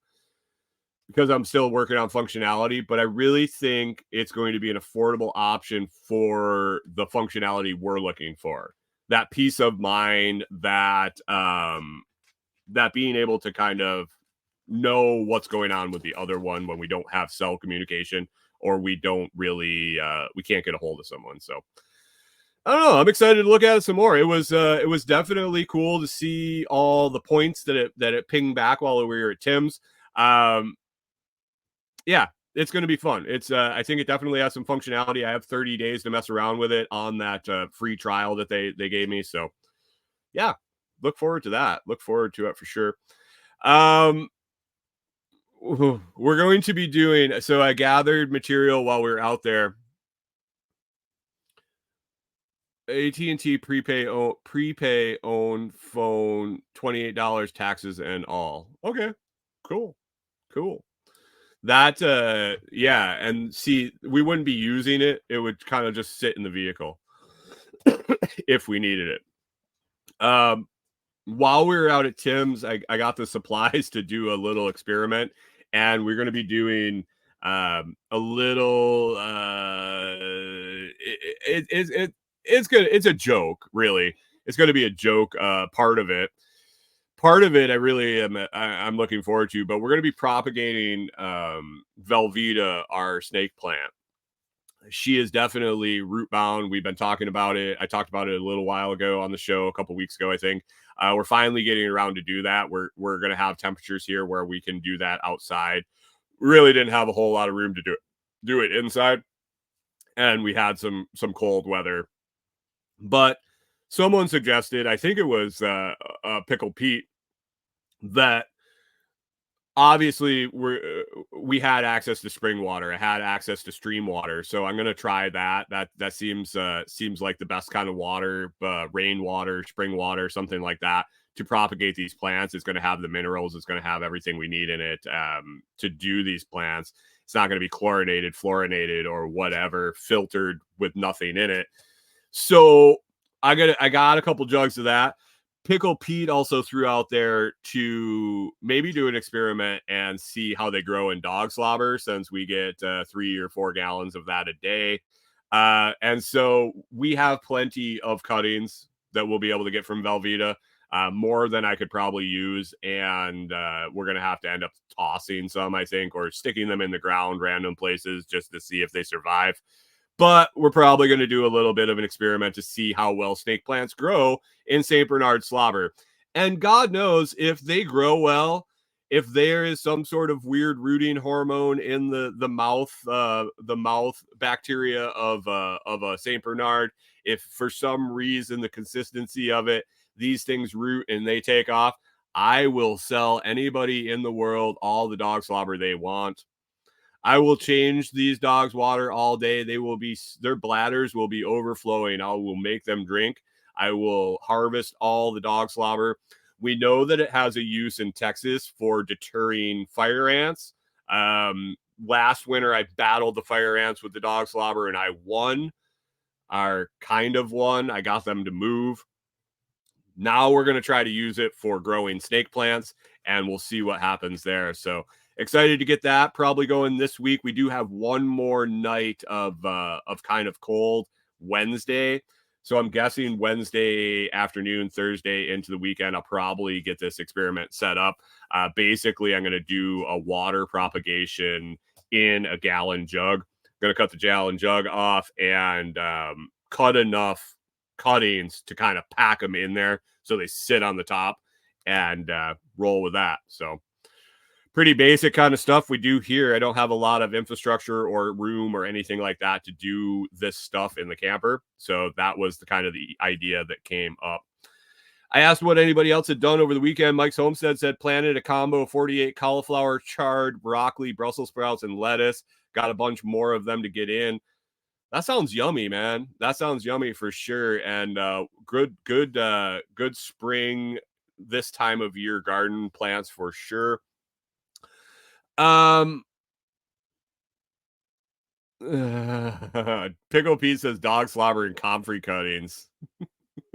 because I'm still working on functionality, but I really think it's going to be an affordable option for the functionality we're looking for. That peace of mind, that being able to kind of know what's going on with the other one when we don't have cell communication, or we don't really we can't get a hold of someone. So I don't know. I'm excited to look at it some more. It was definitely cool to see all the points that it pinged back while we were at Tim's. Yeah, it's going to be fun. It's I think it definitely has some functionality. I have 30 days to mess around with it on that free trial that they gave me. So yeah, look forward to that. Look forward to it for sure. We're going to be doing, so I gathered material while we were out there. AT&T prepay own phone, $28 taxes and all. Okay, cool. That yeah, and see, we wouldn't be using it. It would kind of just sit in the vehicle if we needed it. While we were out at Tim's, I got the supplies to do a little experiment, and we're going to be doing a little it's good. It's a joke, really. It's going to be a joke part of it. Part of it I really I'm looking forward to, but we're going to be propagating Velveeta, our snake plant. She is definitely root bound. We've been talking about it. I talked about it a little while ago on the show, a couple weeks ago, I think. We're finally getting around to do that. We're going to have temperatures here where we can do that outside. Really didn't have a whole lot of room to do it inside, and we had some cold weather. But someone suggested, I think it was Pickle Pete, that obviously we had access to spring water. I had access to stream water, so I'm gonna try that. That seems like the best kind of water, rainwater, spring water, something like that, to propagate these plants. It's going to have the minerals. It's going to have everything we need in it to do these plants. It's not going to be chlorinated, fluorinated, or whatever, filtered with nothing in it. So I got a couple jugs of that. Pickle Pete also threw out there to maybe do an experiment and see how they grow in dog slobber, since we get 3 or 4 gallons of that a day. And so we have plenty of cuttings that we'll be able to get from Velveeta, more than I could probably use. And we're going to have to end up tossing some, I think, or sticking them in the ground, random places, just to see if they survive. But we're probably going to do a little bit of an experiment to see how well snake plants grow in St. Bernard slobber. And God knows if they grow well, if there is some sort of weird rooting hormone in the mouth bacteria of a St. Bernard, if for some reason the consistency of it, these things root and they take off, I will sell anybody in the world all the dog slobber they want. I will change these dogs' water all day. Their bladders will be overflowing. I will make them drink. I will harvest all the dog slobber. We know that it has a use in Texas for deterring fire ants. Last winter, I battled the fire ants with the dog slobber and I won, or kind of won. I got them to move. Now we're going to try to use it for growing snake plants, and we'll see what happens there. So excited to get that probably going this week. We do have one more night of kind of cold Wednesday. So I'm guessing Wednesday afternoon, Thursday into the weekend, I'll probably get this experiment set up. Basically, I'm going to do a water propagation in a gallon jug. I'm going to cut the gallon jug off and cut enough cuttings to kind of pack them in there so they sit on the top and roll with that. So pretty basic kind of stuff we do here. I don't have a lot of infrastructure or room or anything like that to do this stuff in the camper. So that was the kind of the idea that came up. I asked what anybody else had done over the weekend. Mike's Homestead said planted a combo of 48 cauliflower, chard, broccoli, Brussels sprouts, and lettuce. Got a bunch more of them to get in. That sounds yummy, man. That sounds yummy for sure. And good spring this time of year garden plants for sure. Pickle Pete says dog slobber and comfrey cuttings.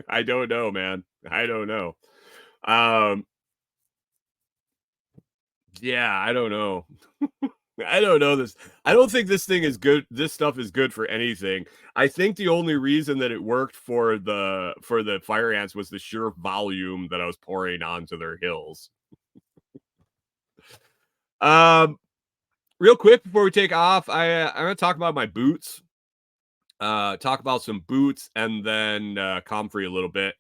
I don't know, man. I don't know. Yeah, I don't know. I don't know this. I don't think this thing is good. This stuff is good for anything. I think the only reason that it worked for the fire ants was the sheer volume that I was pouring onto their hills. Real quick before we take off, I'm going to talk about my boots. Talk about some boots and then comfrey a little bit.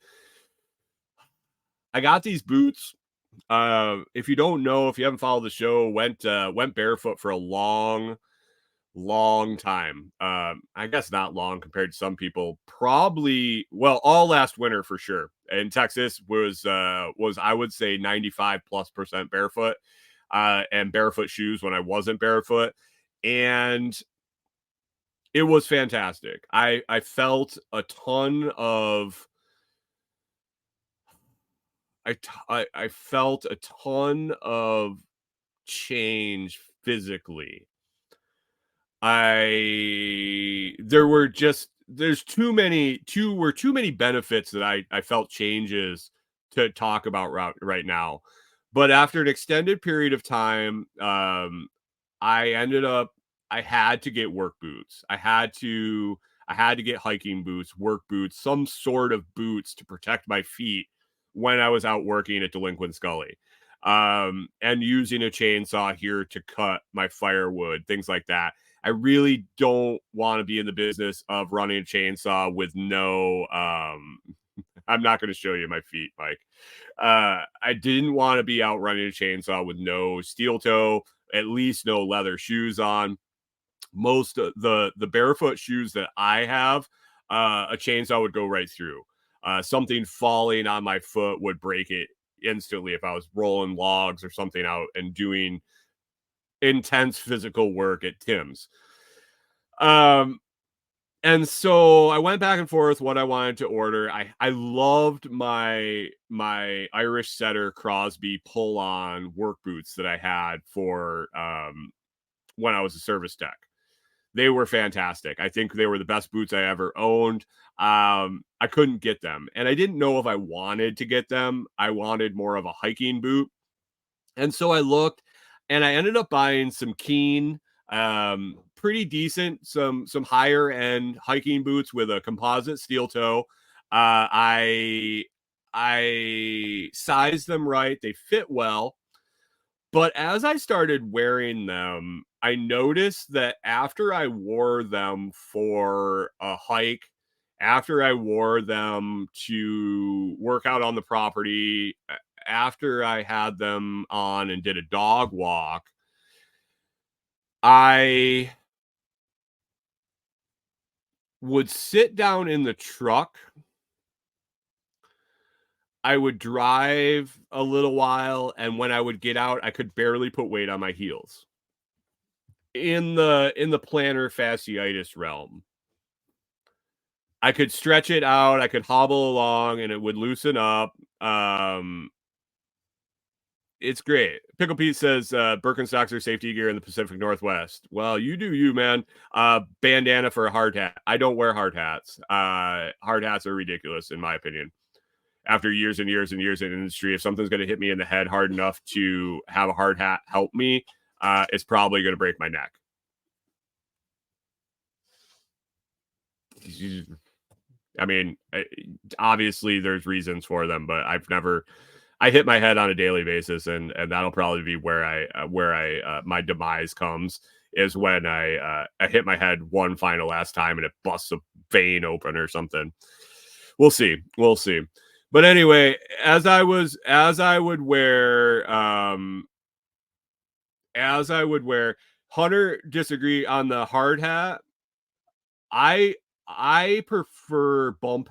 I got these boots. If you don't know, if you haven't followed the show, went barefoot for a long time. I guess not long compared to some people. Probably, well, all last winter for sure. In Texas was I would say 95+% barefoot, and barefoot shoes when I wasn't barefoot, and it was fantastic. I felt a ton of. I felt a ton of change physically. There's too many benefits that I felt changes to talk about right now. But after an extended period of time, I had to get work boots. I had to get hiking boots, work boots, some sort of boots to protect my feet when I was out working at Delinquent Scully. And using a chainsaw here to cut my firewood, things like that. I really don't want to be in the business of running a chainsaw with no I'm not going to show you my feet, Mike. I didn't want to be out running a chainsaw with no steel toe, at least no leather shoes on. Most of the barefoot shoes that I have, a chainsaw would go right through. Something falling on my foot would break it instantly if I was rolling logs or something out and doing intense physical work at Tim's. And so I went back and forth what I wanted to order. I loved my Irish Setter Crosby pull-on work boots that I had for when I was a service tech. They were fantastic. I think they were the best boots I ever owned. I couldn't get them, and I didn't know if I wanted to get them. I wanted more of a hiking boot, and so I looked, and I ended up buying some Keen, pretty decent, some higher end hiking boots with a composite steel toe. I sized them right; they fit well. But as I started wearing them, I noticed that after I wore them for a hike, after I wore them to work out on the property, after I had them on and did a dog walk, I would sit down in the truck. I would drive a little while, and when I would get out, I could barely put weight on my heels. In the plantar fasciitis realm, I could stretch it out, I could hobble along, and it would loosen up. It's great. Pickle Pete says Birkenstocks are safety gear in the Pacific Northwest. Well, you do you, man. Bandana for a hard hat. I don't wear hard hats. Hard hats are ridiculous, in my opinion. After years and years and years in industry, if something's going to hit me in the head hard enough to have a hard hat help me, it's probably going to break my neck. I mean, obviously there's reasons for them, but I hit my head on a daily basis, and that'll probably be where I my demise comes, is when I hit my head one final last time and it busts a vein open or something. We'll see. But anyway, as I would wear Hunter disagree on the hard hat. I prefer a bump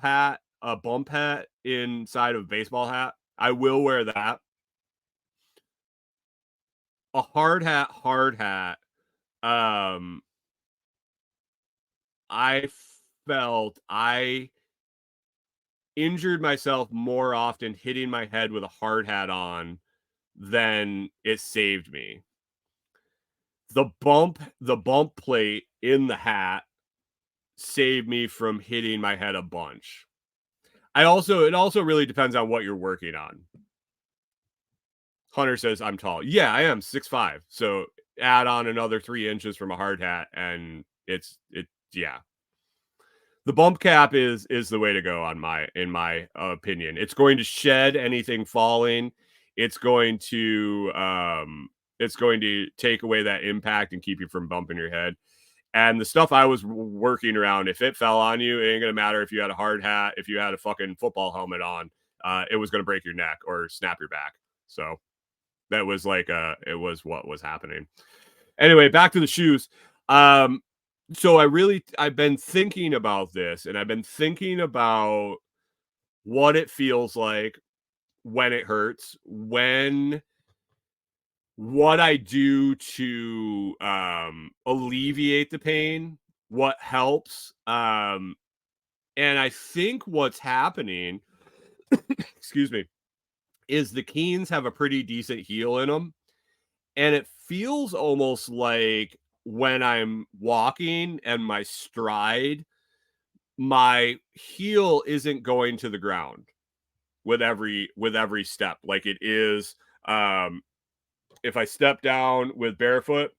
hat inside of a baseball hat. I will wear that. A hard hat. I felt I injured myself more often hitting my head with a hard hat on than it saved me. The bump plate in the hat saved me from hitting my head a bunch. It also really depends on what you're working on. Hunter says I'm tall. Yeah, I am 6'5". So add on another 3 inches from a hard hat, and yeah. The bump cap is the way to go in my opinion. It's going to shed anything falling. It's going to take away that impact and keep you from bumping your head. And the stuff I was working around, if it fell on you, it ain't gonna matter if you had a hard hat, if you had a fucking football helmet on, it was gonna break your neck or snap your back. So that was it was what was happening. Anyway, back to the shoes. So I've been thinking about this, and I've been thinking about what it feels like when it hurts, what I do to alleviate the pain, what helps. And I think what's happening, excuse me, is the Keens have a pretty decent heel in them. And it feels almost like when I'm walking and my stride, my heel isn't going to the ground with every step like it is. If I step down with barefoot,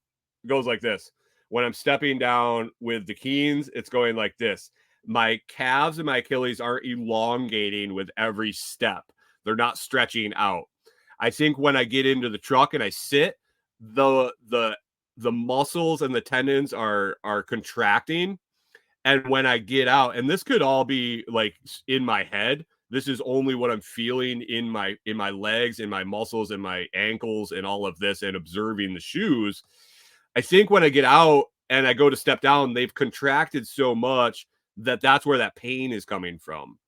it goes like this. When I'm stepping down with the Keens, it's going like this. My calves and my Achilles aren't elongating with every step. They're not stretching out. I think when I get into the truck and I sit, the muscles and the tendons are contracting. And when I get out, and this could all be like in my head, this is only what I'm feeling in my legs, in my muscles, in my ankles, and all of this, and observing the shoes. I think when I get out and I go to step down, they've contracted so much that that's where that pain is coming from.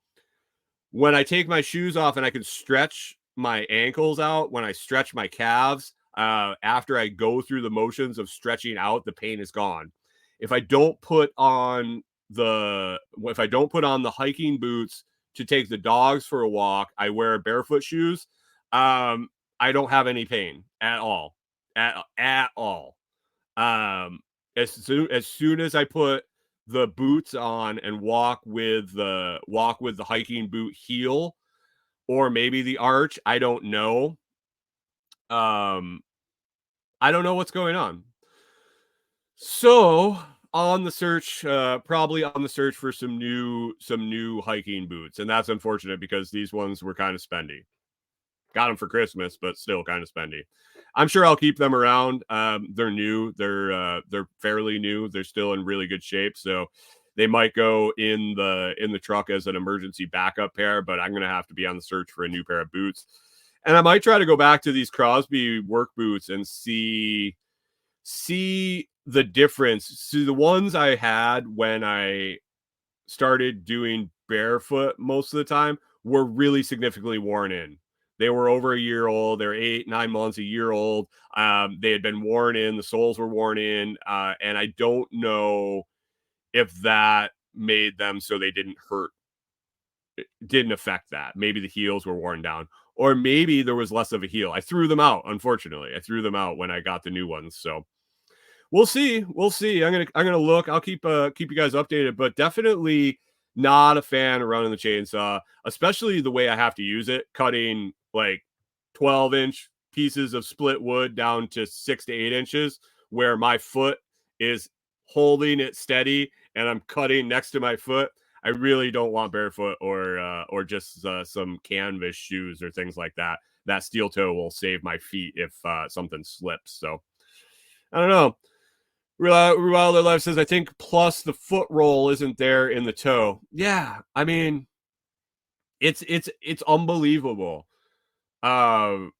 When I take my shoes off and I can stretch my ankles out, when I stretch my calves, after I go through the motions of stretching out, the pain is gone. If I don't put on the hiking boots to take the dogs for a walk, I wear barefoot shoes. I don't have any pain at all, at all. As soon as I put the boots on and walk with the hiking boot heel, or maybe the arch, I don't know. I don't know what's going on. So probably on the search for some new hiking boots, and that's unfortunate because these ones were kind of spendy. Got them for Christmas, but still kind of spendy. I'm sure I'll keep them around. They're new. They're fairly new. They're still in really good shape, so they might go in the truck as an emergency backup pair. But I'm gonna have to be on the search for a new pair of boots, and I might try to go back to these Crosby work boots and see the difference. See, the ones I had when I started doing barefoot most of the time were really significantly worn in. They were over a year old. They're 8-9 months, a year old. They had been worn in. The soles were worn in. And I don't know if that made them so they didn't hurt didn't affect that. Maybe the heels were worn down, or maybe there was less of a heel. I threw them out. Unfortunately, I threw them out when I got the new ones. So we'll see. We'll see. I'm gonna look. I'll keep you guys updated, but definitely not a fan of running the chainsaw, especially the way I have to use it, cutting like 12-inch pieces of split wood down to 6 to 8 inches, where my foot is holding it steady and I'm cutting next to my foot. I really don't want barefoot or just some canvas shoes or things like that. That steel toe will save my feet if something slips. So I don't know. Wilder Life says, I think plus the foot roll isn't there in the toe. Yeah, I mean, it's unbelievable. The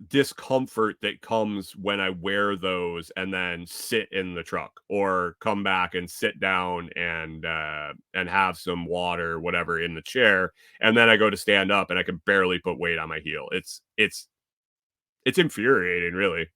discomfort that comes when I wear those and then sit in the truck or come back and sit down and have some water, whatever, in the chair, and then I go to stand up and I can barely put weight on my heel. It's infuriating, really.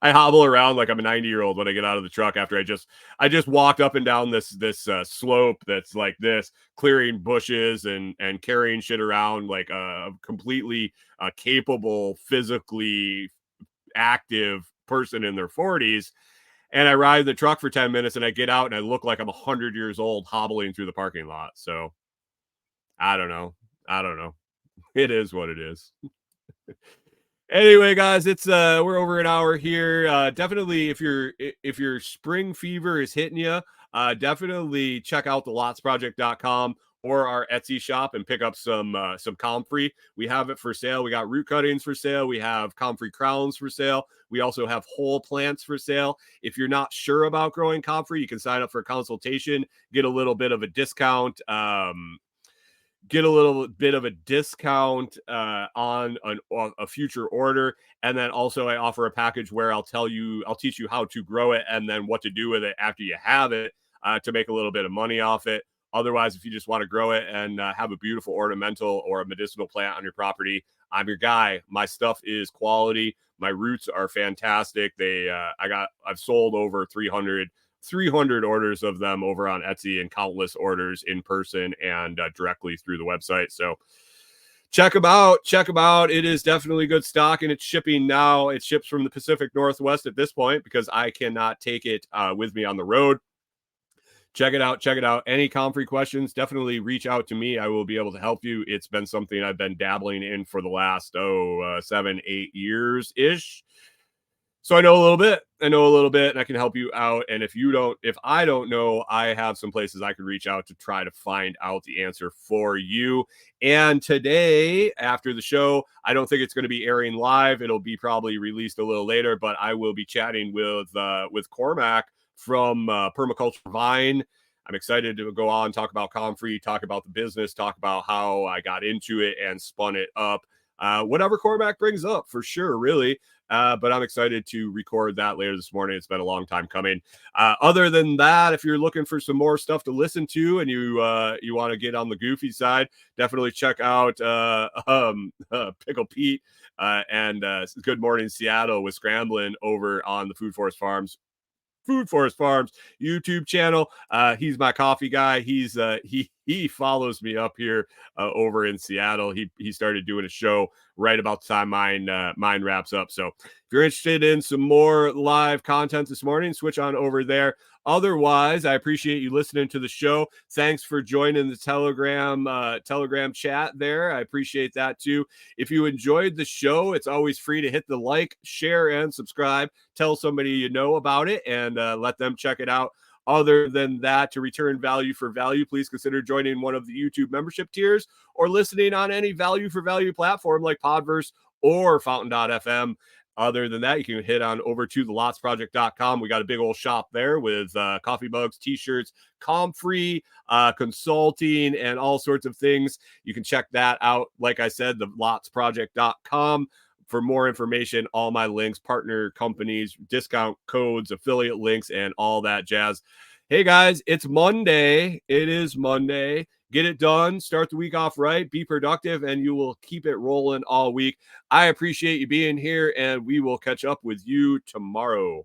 I hobble around like I'm a 90-year-old when I get out of the truck after I just walked up and down this slope that's like this, clearing bushes and carrying shit around like a completely capable, physically active person in their 40s. And I ride the truck for 10 minutes and I get out and I look like I'm 100 years old hobbling through the parking lot. So I don't know. It is what it is. Anyway, guys, it's we're over an hour here. Definitely, if your spring fever is hitting you, definitely check out the lotsproject.com or our Etsy shop and pick up some comfrey. We have it for sale. We got root cuttings for sale. We have comfrey crowns for sale. We also have whole plants for sale. If you're not sure about growing comfrey, you can sign up for a consultation, get a little bit of a discount. Get a little bit of a discount on a future order. And then also I offer a package where I'll teach you how to grow it and then what to do with it after you have it to make a little bit of money off it. Otherwise, if you just want to grow it and have a beautiful ornamental or a medicinal plant on your property, I'm your guy. My stuff is quality. My roots are fantastic. I've sold over 300 orders of them over on Etsy and countless orders in person and directly through the website. So check them out. It is definitely good stock and it's shipping now. It ships from the Pacific Northwest at this point because I cannot take it with me on the road. Check it out. Any comfrey questions, definitely reach out to me. I will be able to help you. It's been something I've been dabbling in for the last 7-8 years ish. So I know a little bit, and I can help you out. And if I don't know, I have some places I could reach out to try to find out the answer for you. And today, after the show, I don't think it's going to be airing live. It'll be probably released a little later, but I will be chatting with Cormac from Permaculture Vine. I'm excited to go on, talk about comfrey, talk about the business, talk about how I got into it and spun it up. Whatever Cormac brings up, for sure, really. But I'm excited to record that later this morning. It's been a long time coming. Other than that, if you're looking for some more stuff to listen to and you want to get on the goofy side, definitely check out Pickle Pete and Good Morning Seattle with Scramblin' over on the Food Forest Farms YouTube channel. He's my coffee guy. He follows me up here over in Seattle. He started doing a show right about the time mine wraps up. So if you're interested in some more live content this morning, switch on over there. Otherwise, I appreciate you listening to the show. Thanks for joining the Telegram chat there. I appreciate that too. If you enjoyed the show, it's always free to hit the like, share, and subscribe. Tell somebody you know about it and let them check it out. Other than that, to return value for value, please consider joining one of the YouTube membership tiers or listening on any value for value platform like Podverse or Fountain.fm. Other than that, you can head on over to thelotsproject.com. We got a big old shop there with coffee mugs, t-shirts, comfrey, consulting, and all sorts of things. You can check that out. Like I said, thelotsproject.com. For more information, all my links, partner companies, discount codes, affiliate links, and all that jazz. Hey, guys, it's Monday. It is Monday. Get it done. Start the week off right. Be productive, and you will keep it rolling all week. I appreciate you being here, and we will catch up with you tomorrow.